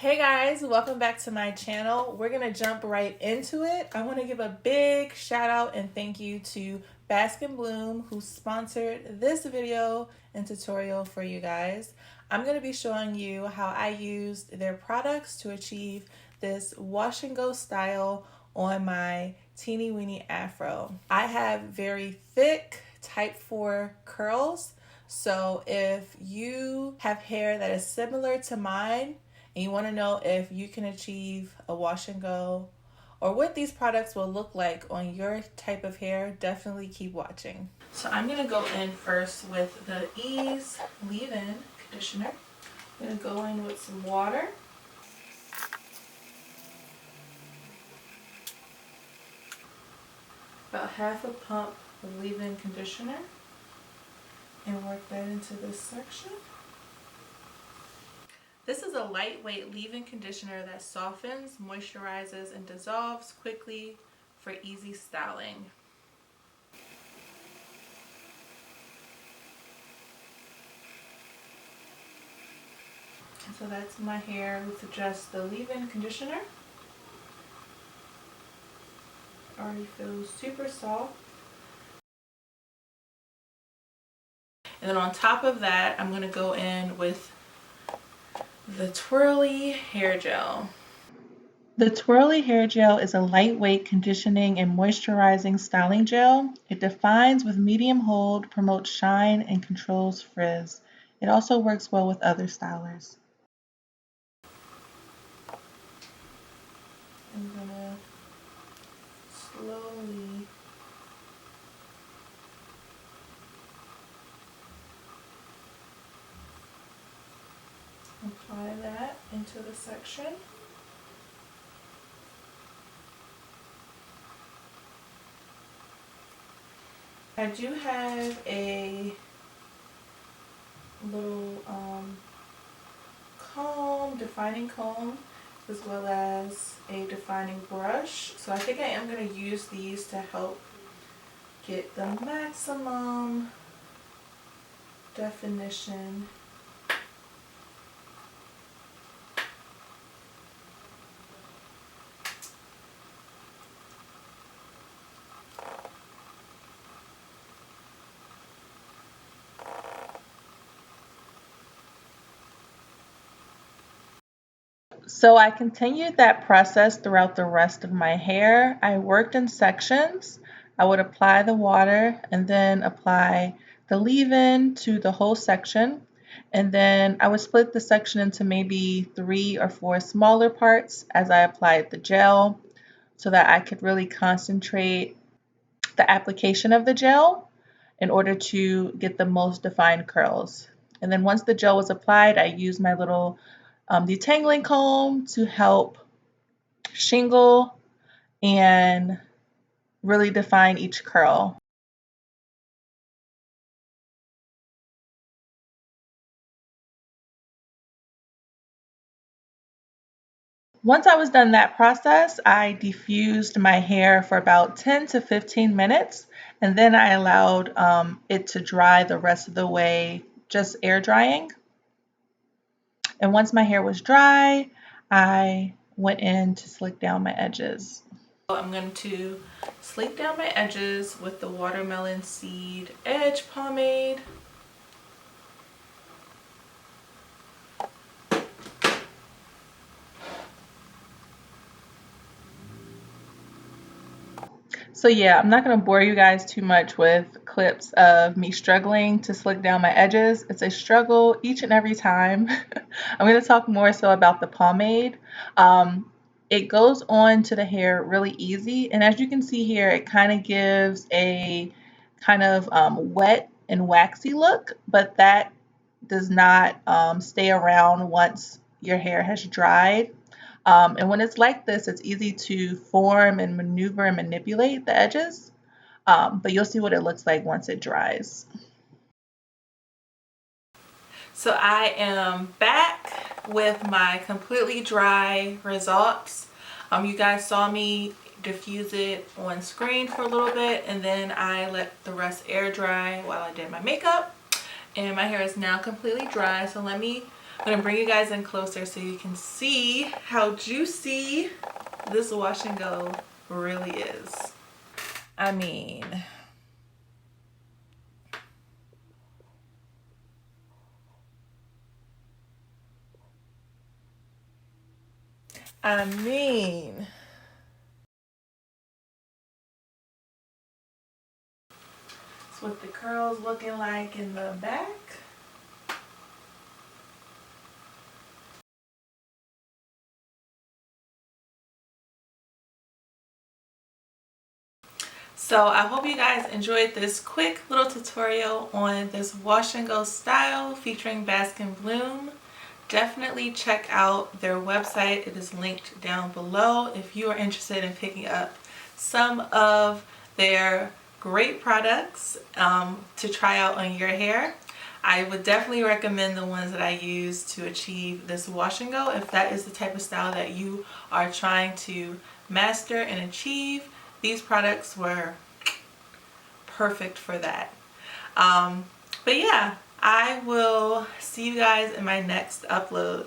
Hey guys, welcome back to my channel. We're gonna jump right into it. I want to give a big shout out and thank you to Bask who sponsored this video and tutorial for you guys. I'm gonna be showing you how I used their products to achieve this wash and go style on my teeny weeny afro. I have very thick type 4 curls, so if you have hair that is similar to mine and you want to know if you can achieve a wash and go or what these products will look like on your type of hair, definitely keep watching. So I'm going to go in first with the Ease leave-in conditioner. I'm going to go in with some water. About half a pump of leave-in conditioner and work that into this section. This is a lightweight leave-in conditioner that softens, moisturizes, and dissolves quickly for easy styling. And so that's my hair with just the leave-in conditioner. Already feels super soft. And then on top of that, I'm going to go in with the Twirly Hair Gel. The Twirly Hair Gel is a lightweight conditioning and moisturizing styling gel. It defines with medium hold, promotes shine, and controls frizz. It also works well with other stylers. I'm gonna slowly apply that into the section. I do have a little comb, defining comb, as well as a defining brush. So I think I am going to use these to help get the maximum definition. So I continued that process throughout the rest of my hair. I worked in sections. I would apply the water and then apply the leave-in to the whole section. And then I would split the section into maybe 3 or 4 smaller parts as I applied the gel so that I could really concentrate the application of the gel in order to get the most defined curls. And then once the gel was applied, I used my little detangling comb to help shingle and really define each curl. Once I was done that process, I diffused my hair for about 10 to 15 minutes, and then I allowed it to dry the rest of the way, just air drying. And once my hair was dry, I went in to slick down my edges. I'm going to slick down my edges with the watermelon seed edge pomade. So yeah, I'm not going to bore you guys too much with clips of me struggling to slick down my edges. It's a struggle each and every time. I'm going to talk more so about the pomade. It goes on to the hair really easy, and as you can see here, it kind of gives a kind of wet and waxy look, but that does not stay around once your hair has dried. And when it's like this, it's easy to form and maneuver and manipulate the edges, but you'll see what it looks like once it dries. So I am back with my completely dry results. You guys saw me diffuse it on screen for a little bit, and then I let the rest air dry while I did my makeup. And my hair is now completely dry, so let me I'm gonna bring you guys in closer so you can see how juicy this wash and go really is. I mean, that's what the curls looking like in the back. So I hope you guys enjoyed this quick little tutorial on this wash and go style featuring Bask and Bloom. Definitely check out their website. It is linked down below if you are interested in picking up some of their great products to try out on your hair. I would definitely recommend the ones that I use to achieve this wash and go if that is the type of style that you are trying to master and achieve. These products were perfect for that. But yeah, I will see you guys in my next upload.